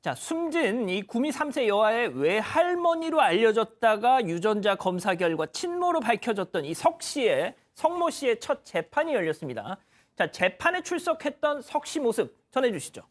자, 숨진 이 구미 3세 여아의 외할머니로 알려졌다가 유전자 검사 결과 친모로 밝혀졌던 이 성모 씨의 첫 재판이 열렸습니다. 자, 재판에 출석했던 석 씨 모습 전해주시죠.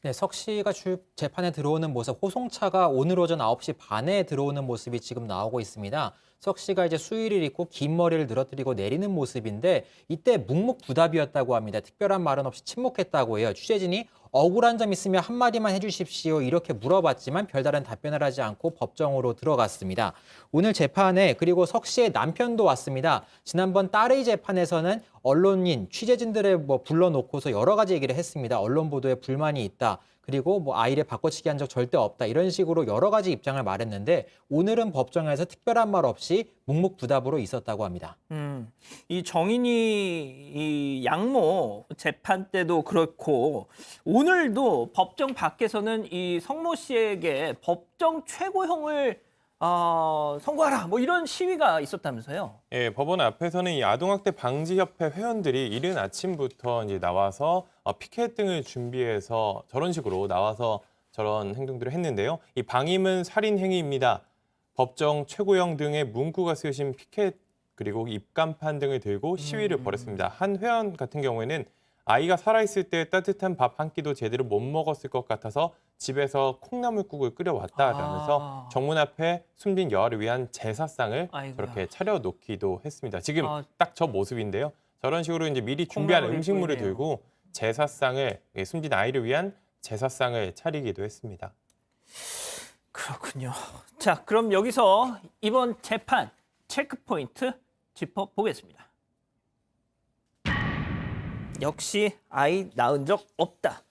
네, 석 씨가 재판에 들어오는 모습, 호송차가 오늘 오전 9시 반에 들어오는 모습이 지금 나오고 있습니다. 석 씨가 이제 수의를 입고 긴 머리를 늘어뜨리고 내리는 모습인데 이때 묵묵부답이었다고 합니다. 특별한 말은 없이 침묵했다고 해요. 취재진이 억울한 점 있으면 한마디만 해주십시오 이렇게 물어봤지만 별다른 답변을 하지 않고 법정으로 들어갔습니다. 오늘 재판에 그리고 석 씨의 남편도 왔습니다. 지난번 딸의 재판에서는 언론인, 취재진들을 불러놓고서 여러 가지 얘기를 했습니다. 언론 보도에 불만이 있다. 그리고 아이를 바꿔치기 한 적 절대 없다. 이런 식으로 여러 가지 입장을 말했는데 오늘은 법정에서 특별한 말 없이 묵묵부답으로 있었다고 합니다. 이 정인이 이 양모 재판 때도 그렇고 오늘도 법정 밖에서는 이 성모 씨에게 법정 최고형을 선고하라 뭐 이런 시위가 있었다면서요? 예, 법원 앞에서는 이 아동학대 방지협회 회원들이 이른 아침부터 이제 나와서 피켓 등을 준비해서 저런 식으로 나와서 저런 행동들을 했는데요. 이 방임은 살인 행위입니다. 법정 최고형 등의 문구가 쓰여진 피켓 그리고 입간판 등을 들고 시위를 벌였습니다. 한 회원 같은 경우에는 아이가 살아있을 때 따뜻한 밥 한 끼도 제대로 못 먹었을 것 같아서 집에서 콩나물국을 끓여왔다라면서 정문 앞에 숨진 여아를 위한 제사상을 아이고야. 저렇게 차려놓기도 했습니다. 지금 딱 저 모습인데요. 저런 식으로 이제 미리 준비한 콩나물이 음식물을 보이네요. 들고 제사상을 숨진 아이를 위한 제사상을 차리기도 했습니다. 그렇군요. 자, 그럼 여기서 이번 재판 체크포인트 짚어보겠습니다. 역시 아이 낳은 적 없다.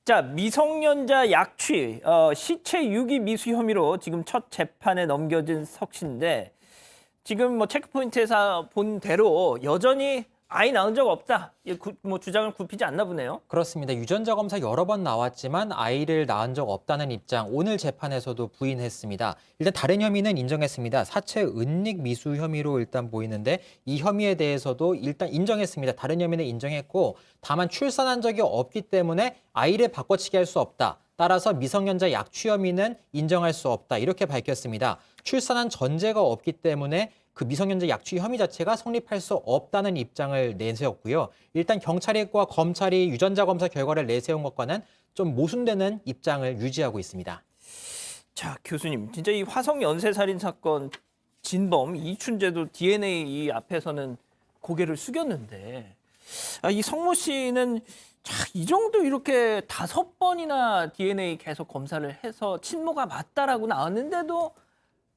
자, 미성년자 약취, 시체 유기 미수 혐의로 지금 첫 재판에 넘겨진 석 씨인데 지금 체크포인트에서 본 대로 여전히 아이 낳은 적 없다. 주장을 굽히지 않나 보네요. 그렇습니다. 유전자 검사 여러 번 나왔지만 아이를 낳은 적 없다는 입장 오늘 재판에서도 부인했습니다. 일단 다른 혐의는 인정했습니다. 사체 은닉 미수 혐의로 일단 보이는데 이 혐의에 대해서도 일단 인정했습니다. 다른 혐의는 인정했고 다만 출산한 적이 없기 때문에 아이를 바꿔치기 할 수 없다. 따라서 미성년자 약취 혐의는 인정할 수 없다. 이렇게 밝혔습니다. 출산한 전제가 없기 때문에 그 미성년자 약취 혐의 자체가 성립할 수 없다는 입장을 내세웠고요. 일단 경찰과 검찰이 유전자 검사 결과를 내세운 것과는 좀 모순되는 입장을 유지하고 있습니다. 자, 교수님, 진짜 이 화성 연쇄살인 사건 진범 이춘재도 DNA 이 앞에서는 고개를 숙였는데 이 성모 씨는 이 정도 이렇게 5번이나 DNA 계속 검사를 해서 친모가 맞다라고 나왔는데도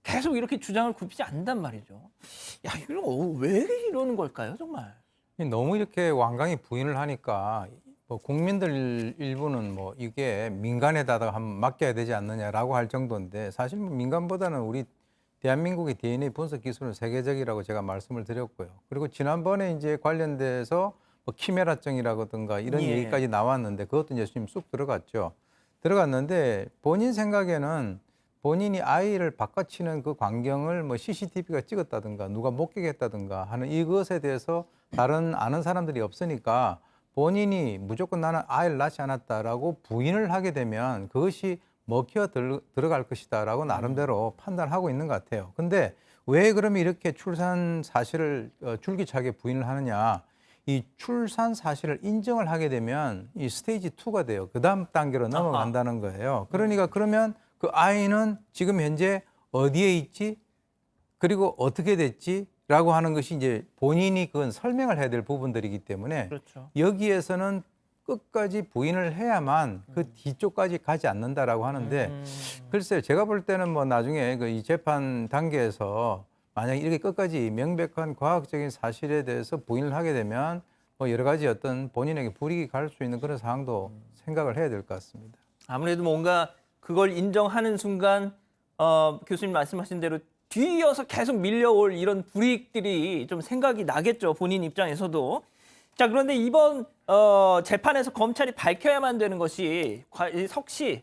계속 이렇게 주장을 굽히지 않는단 말이죠. 야, 이거 왜 이러는 걸까요, 정말? 너무 이렇게 완강히 부인을 하니까 국민들 일부는 이게 민간에다가 한번 맡겨야 되지 않느냐라고 할 정도인데 사실 민간보다는 우리 대한민국의 DNA 분석 기술은 세계적이라고 제가 말씀을 드렸고요. 그리고 지난번에 이제 관련돼서 키메라증이라든가 이런 얘기까지 나왔는데 그것도 이제 지금 쑥 들어갔는데 본인 생각에는 본인이 아이를 바꿔치는 그 광경을 CCTV가 찍었다든가 누가 목격했다든가 하는 이것에 대해서 다른 아는 사람들이 없으니까 본인이 무조건 나는 아이를 낳지 않았다라고 부인을 하게 되면 그것이 먹혀 들어갈 것이다라고 나름대로 판단하고 있는 것 같아요. 근데 왜 그러면 이렇게 출산 사실을 줄기차게 부인을 하느냐? 이 출산 사실을 인정을 하게 되면 이 스테이지 2가 돼요. 그 다음 단계로 넘어간다는 거예요. 그러니까 그러면 그 아이는 지금 현재 어디에 있지? 그리고 어떻게 됐지? 라고 하는 것이 이제 본인이 그건 설명을 해야 될 부분들이기 때문에 그렇죠. 여기에서는 끝까지 부인을 해야만 그 뒤쪽까지 가지 않는다라고 하는데 글쎄요. 제가 볼 때는 나중에 이 재판 단계에서 만약에 이렇게 끝까지 명백한 과학적인 사실에 대해서 부인을 하게 되면 여러 가지 어떤 본인에게 불이익이 갈 수 있는 그런 상황도 생각을 해야 될 것 같습니다. 아무래도 뭔가 그걸 인정하는 순간 교수님 말씀하신 대로 뒤이어서 계속 밀려올 이런 불이익들이 좀 생각이 나겠죠. 본인 입장에서도. 자, 그런데 이번 재판에서 검찰이 밝혀야만 되는 것이 석 씨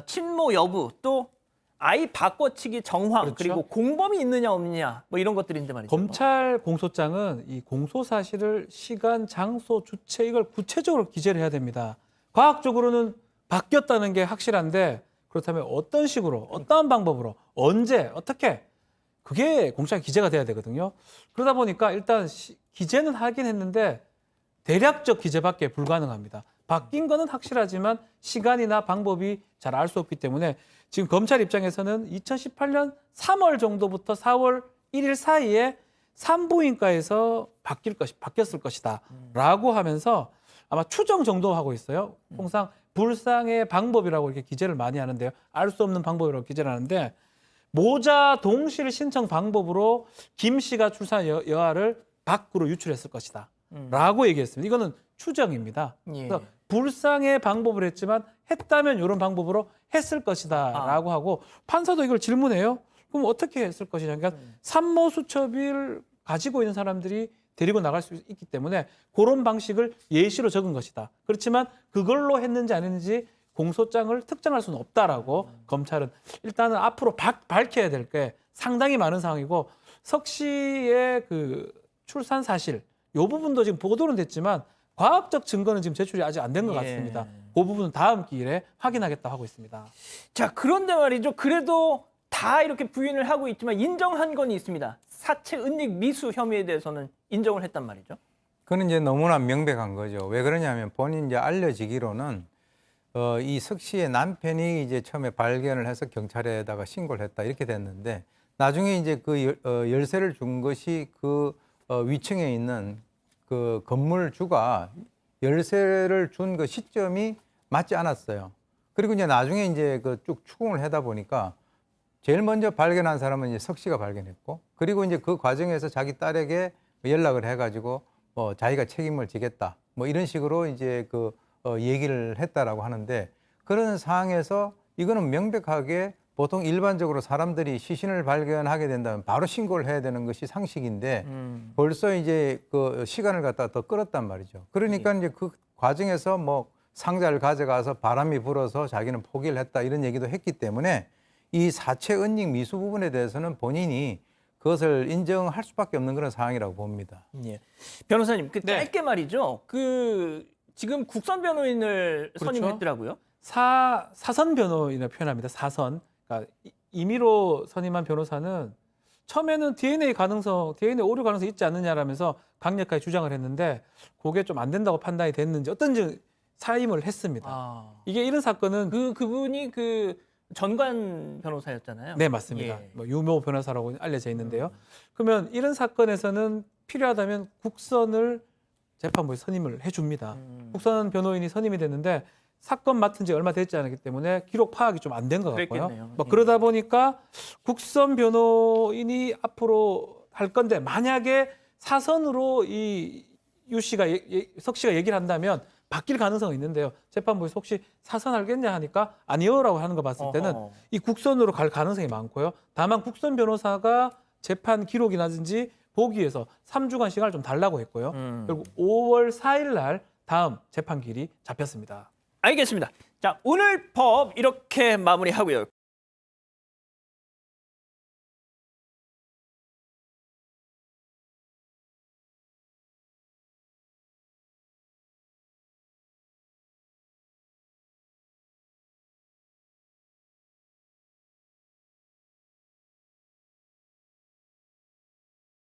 친모 여부 또 아이 바꿔치기 정황 그렇죠. 그리고 공범이 있느냐 없느냐 이런 것들인데 말이죠. 검찰 공소장은 이 공소 사실을 시간, 장소, 주체 이걸 구체적으로 기재를 해야 됩니다. 과학적으로는 바뀌었다는 게 확실한데 그렇다면 어떤 식으로, 어떠한 방법으로, 언제, 어떻게 그게 공시장 기재가 돼야 되거든요. 그러다 보니까 일단 기재는 하긴 했는데 대략적 기재밖에 불가능합니다. 바뀐 거는 확실하지만 시간이나 방법이 잘 알 수 없기 때문에 지금 검찰 입장에서는 2018년 3월 정도부터 4월 1일 사이에 산부인과에서 바뀌었을 것이다 라고 하면서 아마 추정 정도 하고 있어요. 통상 불상의 방법이라고 이렇게 기재를 많이 하는데요. 알 수 없는 방법이라고 기재를 하는데 모자 동실 신청 방법으로 김 씨가 출산 여하를 밖으로 유출했을 것이다 라고 얘기했습니다. 이거는 추정입니다. 예. 그래서 불상의 방법을 했지만 했다면 이런 방법으로 했을 것이다 라고 하고 판사도 이걸 질문해요. 그럼 어떻게 했을 것이냐. 그러니까 산모 수첩을 가지고 있는 사람들이 데리고 나갈 수 있기 때문에 그런 방식을 예시로 적은 것이다. 그렇지만 그걸로 했는지 안 했는지 공소장을 특정할 수는 없다라고 검찰은 일단은 앞으로 밝혀야 될 게 상당히 많은 상황이고 석 씨의 그 출산 사실 이 부분도 지금 보도는 됐지만 과학적 증거는 지금 제출이 아직 안 된 것 같습니다. 그 부분은 다음 기일에 확인하겠다 하고 있습니다. 자, 그런데 말이죠. 그래도 다 이렇게 부인을 하고 있지만 인정한 건 있습니다. 사체 은닉 미수 혐의에 대해서는 인정을 했단 말이죠. 그건 이제 너무나 명백한 거죠. 왜 그러냐면 본인 이제 알려지기로는 이 석 씨의 남편이 이제 처음에 발견을 해서 경찰에다가 신고를 했다 이렇게 됐는데 나중에 이제 그 열쇠를 준 것이 그 위층에 있는 그 건물주가 열쇠를 준 그 시점이 맞지 않았어요. 그리고 이제 나중에 이제 그 쭉 추궁을 하다 보니까 제일 먼저 발견한 사람은 이제 석 씨가 발견했고 그리고 이제 그 과정에서 자기 딸에게 연락을 해가지고 뭐 자기가 책임을 지겠다 뭐 이런 식으로 이제 그 얘기를 했다라고 하는데 그런 상황에서 이거는 명백하게 보통 일반적으로 사람들이 시신을 발견하게 된다면 바로 신고를 해야 되는 것이 상식인데 벌써 이제 그 시간을 갖다가 더 끌었단 말이죠. 그러니까 이제 그 과정에서 뭐 상자를 가져가서 바람이 불어서 자기는 포기를 했다 이런 얘기도 했기 때문에 이 사체 은닉 미수 부분에 대해서는 본인이 그것을 인정할 수밖에 없는 그런 상황이라고 봅니다. 예. 변호사님, 그 네. 짧게 말이죠. 그 지금 국선 변호인을 그렇죠. 선임했더라고요. 사선 변호인을 표현합니다. 사선. 그러니까 임의로 선임한 변호사는 처음에는 DNA 오류 가능성 있지 않느냐라면서 강력하게 주장을 했는데 그게 좀 안 된다고 판단이 됐는지 어떤지 사임을 했습니다. 이게 이런 사건은 그분이 그 전관 변호사였잖아요. 네, 맞습니다. 예. 뭐 유모 변호사라고 알려져 있는데요. 그러면 이런 사건에서는 필요하다면 국선을 재판부에 선임을 해줍니다. 국선 변호인이 선임이 됐는데 사건 맡은 지 얼마 되지 않았기 때문에 기록 파악이 좀 안 된 것 같고요. 그랬겠네요. 뭐 예. 그러다 보니까 국선 변호인이 앞으로 할 건데 만약에 사선으로 이 유 씨가 석 씨가 얘기를 한다면 바뀔 가능성이 있는데요. 재판부에서 혹시 사선하겠냐 하니까 아니요라고 하는 거 봤을 때는 어허. 이 국선으로 갈 가능성이 많고요. 다만 국선 변호사가 재판 기록이라든지 보기 위해서 3주간 시간을 좀 달라고 했고요. 결국 5월 4일 날 다음 재판기일이 잡혔습니다. 알겠습니다. 자, 오늘 법 이렇게 마무리하고요.